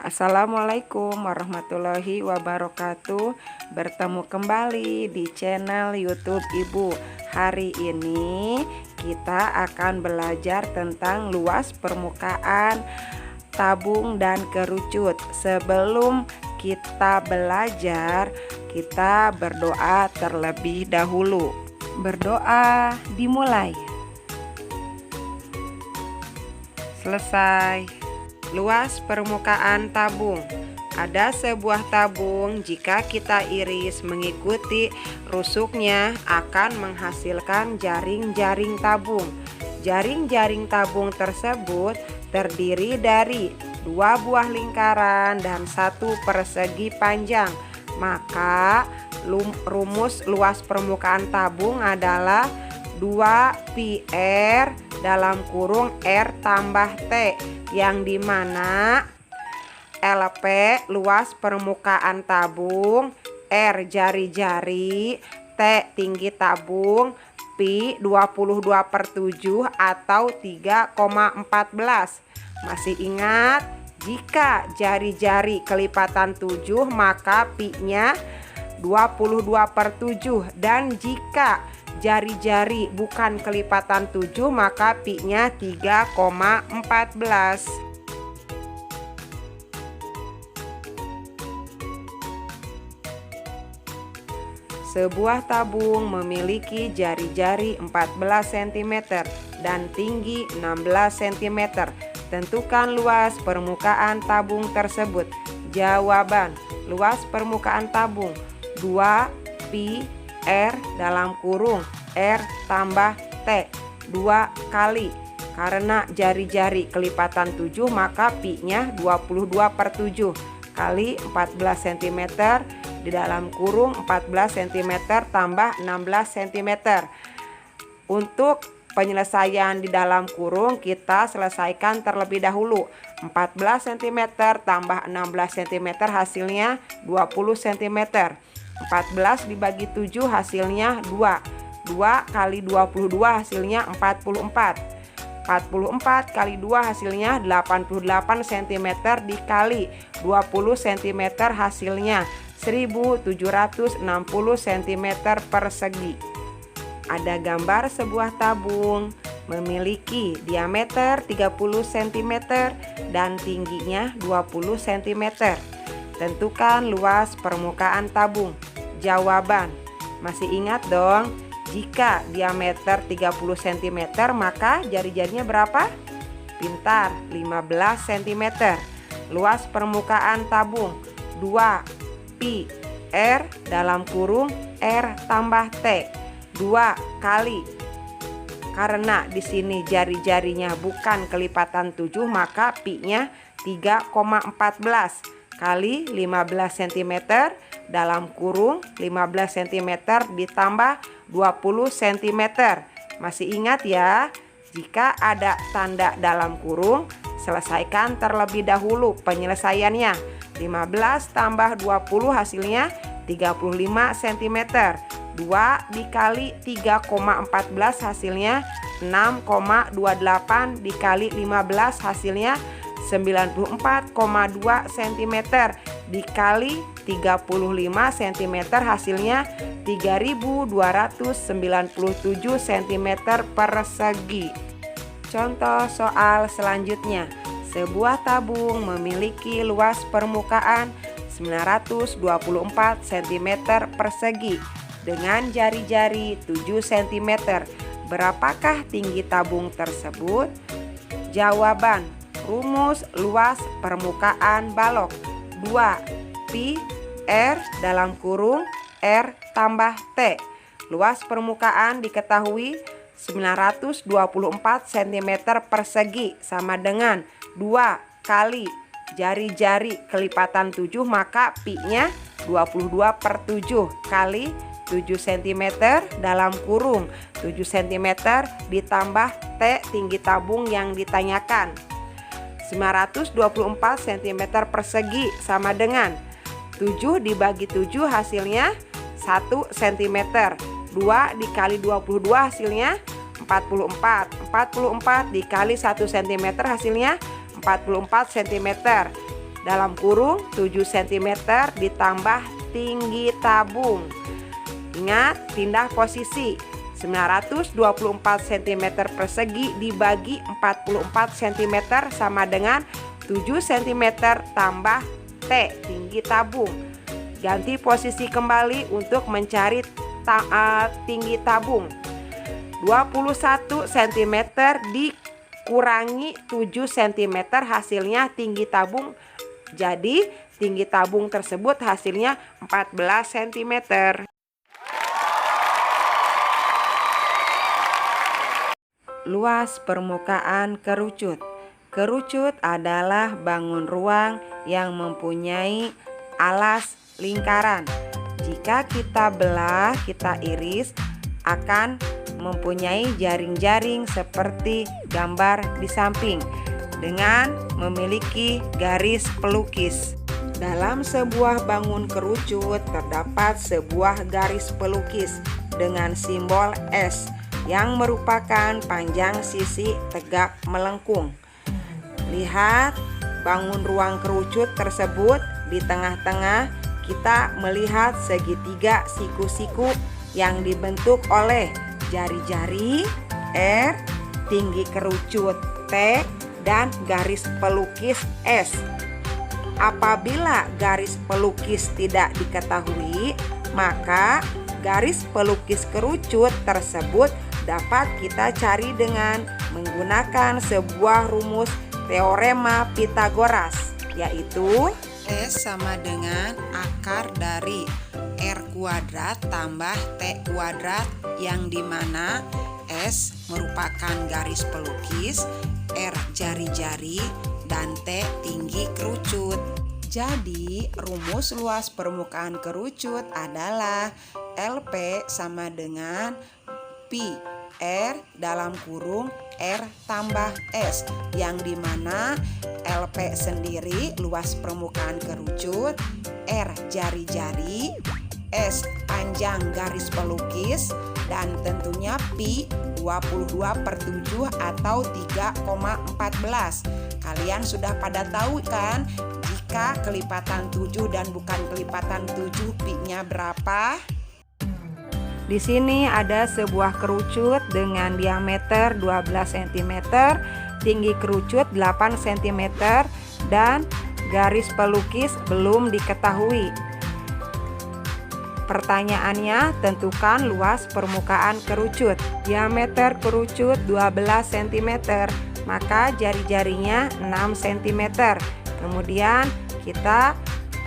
Assalamualaikum warahmatullahi wabarakatuh. Bertemu kembali di channel YouTube Ibu. Hari ini kita akan belajar tentang luas permukaan tabung dan kerucut. Sebelum kita belajar, kita berdoa terlebih dahulu. Berdoa dimulai. Selesai. Luas permukaan tabung. Ada sebuah tabung, jika kita iris mengikuti rusuknya akan menghasilkan jaring-jaring tabung. Jaring-jaring tabung tersebut terdiri dari 2 buah lingkaran dan 1 persegi panjang. Maka rumus luas permukaan tabung adalah 2 pi R dalam kurung R tambah T, yang dimana LP luas permukaan tabung, R jari-jari, T tinggi tabung, pi 22/7 atau 3,14. Masih ingat? Jika jari-jari kelipatan 7 maka pi-nya 22/7, dan jika jari-jari bukan kelipatan 7 maka pi-nya 3,14. Sebuah tabung memiliki jari-jari 14 cm dan tinggi 16 cm. Tentukan luas permukaan tabung tersebut. Jawaban: luas permukaan tabung 2 pi R dalam kurung R tambah T 2 kali. Karena jari-jari kelipatan 7 maka pi-nya 22/7 kali 14 cm di dalam kurung 14 cm tambah 16 cm. Untuk penyelesaian di dalam kurung kita selesaikan terlebih dahulu. 14 cm tambah 16 cm hasilnya 20 cm. 14 dibagi 7 hasilnya 2. 2 kali 22 hasilnya 44. 44 kali 2 hasilnya 88 cm dikali 20 cm hasilnya 1760 cm persegi. Ada gambar sebuah tabung memiliki diameter 30 cm dan tingginya 20 cm. Tentukan luas permukaan tabung. Jawaban: masih ingat dong? Jika diameter 30 cm maka jari-jarinya berapa? Pintar, 15 cm. Luas permukaan tabung 2 pi R dalam kurung R tambah T 2 kali. Karena di sini jari-jarinya bukan kelipatan 7 maka pi-nya 3,14 kali 15 cm dalam kurung 15 cm ditambah 20 cm. Masih ingat ya? Jika ada tanda dalam kurung, selesaikan terlebih dahulu penyelesaiannya. 15 tambah 20 hasilnya 35 cm. 2 dikali 3,14 hasilnya 6,28 dikali 15 hasilnya 94,2 cm dikali 35 cm hasilnya 3297 cm persegi. Contoh soal selanjutnya. Sebuah tabung memiliki luas permukaan 924 cm persegi dengan jari-jari 7 cm. Berapakah tinggi tabung tersebut? Jawaban: rumus luas permukaan balok 2 pi R dalam kurung R tambah T. Luas permukaan diketahui 924 cm persegi sama dengan 2 kali jari-jari kelipatan 7 maka pi-nya 22/7 kali 7 cm dalam kurung 7 cm ditambah T tinggi tabung yang ditanyakan. 924 cm persegi sama dengan 7 dibagi 7 hasilnya 1 cm. 2 dikali 22 hasilnya 44 dikali 1 cm hasilnya 44 cm. Dalam kurung 7 cm ditambah tinggi tabung. Ingat, pindah posisi. 924 cm persegi dibagi 44 cm sama dengan 7 cm tambah T, tinggi tabung. Ganti posisi kembali untuk mencari tinggi tabung. 21 cm dikurangi 7 cm hasilnya tinggi tabung. Jadi tinggi tabung tersebut hasilnya 14 cm. Luas permukaan kerucut. Kerucut adalah bangun ruang yang mempunyai alas lingkaran. Jika kita belah, kita iris, akan mempunyai jaring-jaring seperti gambar di samping dengan memiliki garis pelukis. Dalam sebuah bangun kerucut terdapat sebuah garis pelukis dengan simbol S yang merupakan panjang sisi tegak melengkung. Lihat bangun ruang kerucut tersebut, di tengah-tengah kita melihat segitiga siku-siku yang dibentuk oleh jari-jari R, tinggi kerucut T, dan garis pelukis S. Apabila garis pelukis tidak diketahui, maka garis pelukis kerucut tersebut dapat kita cari dengan menggunakan sebuah rumus teorema Pythagoras, yaitu S sama dengan akar dari R kuadrat tambah T kuadrat, yang dimana S merupakan garis pelukis, R jari-jari, dan T tinggi kerucut. Jadi rumus luas permukaan kerucut adalah LP sama dengan Pi R dalam kurung R tambah S, yang dimana LP sendiri luas permukaan kerucut, R jari-jari, S panjang garis pelukis, dan tentunya Pi 22/7 atau 3,14. Kalian sudah pada tahu kan, jika kelipatan 7 dan bukan kelipatan 7 Pi-nya berapa? Di sini ada sebuah kerucut dengan diameter 12 cm, tinggi kerucut 8 cm, dan garis pelukis belum diketahui. Pertanyaannya, tentukan luas permukaan kerucut. Diameter kerucut 12 cm, maka jari-jarinya 6 cm. Kemudian kita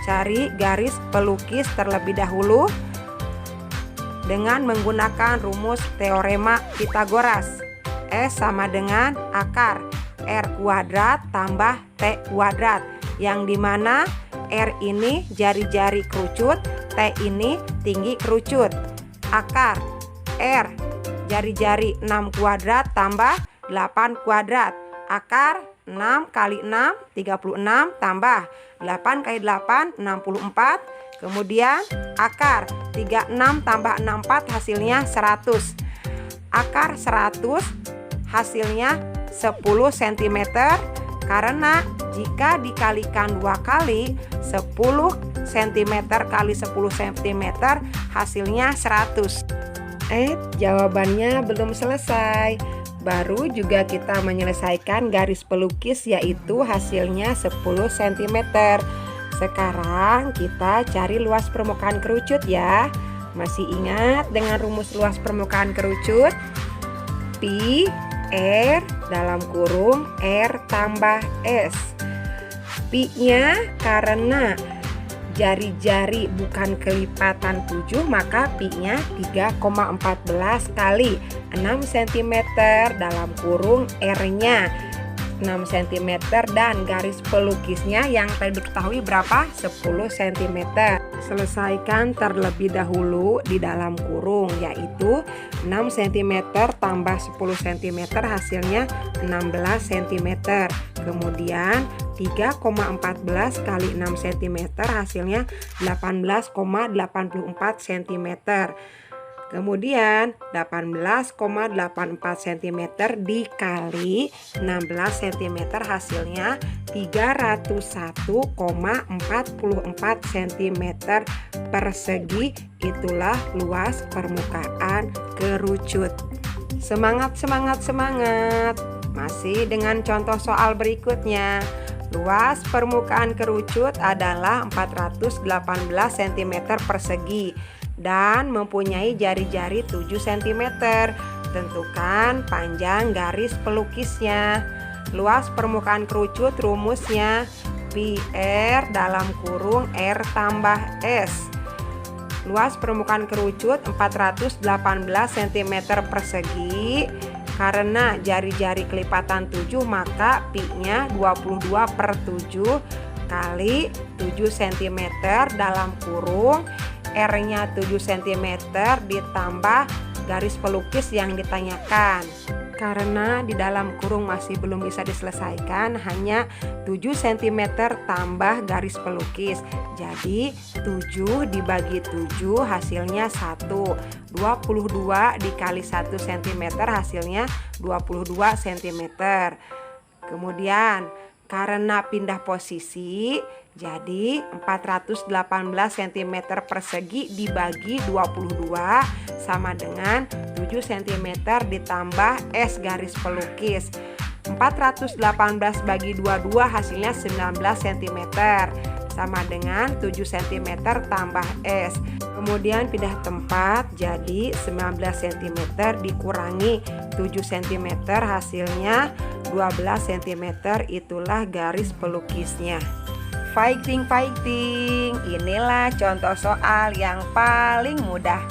cari garis pelukis terlebih dahulu dengan menggunakan rumus teorema Pythagoras. S sama dengan akar R kuadrat tambah T kuadrat, yang dimana R ini jari-jari kerucut, T ini tinggi kerucut. Akar R jari-jari 6 kuadrat tambah 8 kuadrat. Akar 6 kali 6 36 tambah 8 kali 8 64. Kemudian akar 36 tambah 64 hasilnya 100. Akar 100 hasilnya 10 cm, karena jika dikalikan 2 kali 10 cm kali 10 cm hasilnya 100. Jawabannya belum selesai. Baru juga kita menyelesaikan garis pelukis, yaitu hasilnya 10 cm. Sekarang kita cari luas permukaan kerucut ya. Masih ingat dengan rumus luas permukaan kerucut? Pi R dalam kurung R tambah S. Pi-nya karena jari-jari bukan kelipatan 7, maka Pi-nya 3,14 kali 6 cm dalam kurung R-nya 6 cm, dan garis pelukisnya yang tadi diketahui berapa? 10 cm. Selesaikan terlebih dahulu di dalam kurung, yaitu 6 cm tambah 10 cm hasilnya 16 cm. Kemudian 3,14 kali 6 cm hasilnya 18,84 cm. Kemudian 18,84 cm dikali 16 cm hasilnya 301,44 cm persegi. Itulah luas permukaan kerucut. Semangat, semangat, semangat. Masih dengan contoh soal berikutnya. Luas permukaan kerucut adalah 418 cm persegi dan mempunyai jari-jari 7 cm. Tentukan panjang garis pelukisnya. Luas permukaan kerucut rumusnya pi R dalam kurung R tambah S. Luas permukaan kerucut 418 cm persegi. Karena jari-jari kelipatan 7 maka pi-nya 22/7 kali 7 cm dalam kurung R-nya 7 cm ditambah garis pelukis yang ditanyakan. Karena di dalam kurung masih belum bisa diselesaikan, hanya 7 cm tambah garis pelukis. Jadi 7 dibagi 7 hasilnya 1. 22 dikali 1 cm hasilnya 22 cm. Kemudian karena pindah posisi, jadi 418 cm persegi dibagi 22 sama dengan 7 cm ditambah S garis pelukis. 418 bagi 22 hasilnya 19 cm sama dengan 7 cm tambah S. Kemudian pindah tempat, jadi 19 cm dikurangi 7 cm hasilnya 12 cm. Itulah garis pelukisnya. Fighting, fighting. Inilah contoh soal yang paling mudah.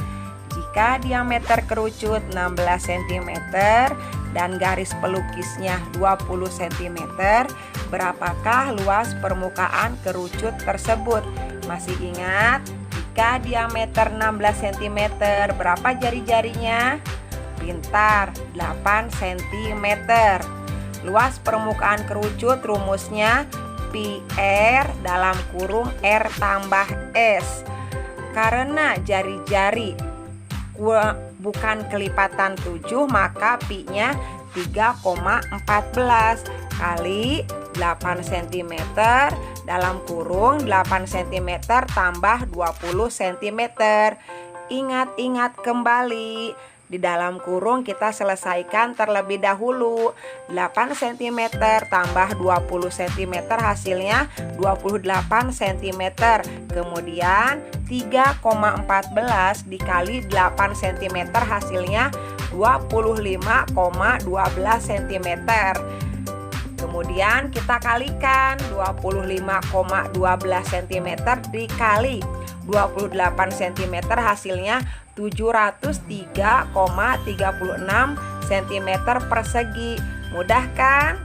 Jika diameter kerucut 16 cm dan garis pelukisnya 20 cm, berapakah luas permukaan kerucut tersebut? Masih ingat? Jika diameter 16 cm, berapa jari-jarinya? Pintar, 8 cm. Luas permukaan kerucut rumusnya pi R dalam kurung R tambah S. Karena jari-jari bukan kelipatan 7 maka pi-nya 3,14 kali 8 cm dalam kurung 8 cm tambah 20 cm. Ingat-ingat kembali. Di dalam kurung kita selesaikan terlebih dahulu. 8 cm tambah 20 cm hasilnya 28 cm. Kemudian 3,14 dikali 8 cm hasilnya 25,12 cm. Kemudian kita kalikan 25,12 cm dikali 28 cm hasilnya 703,36 cm persegi. Mudah kan?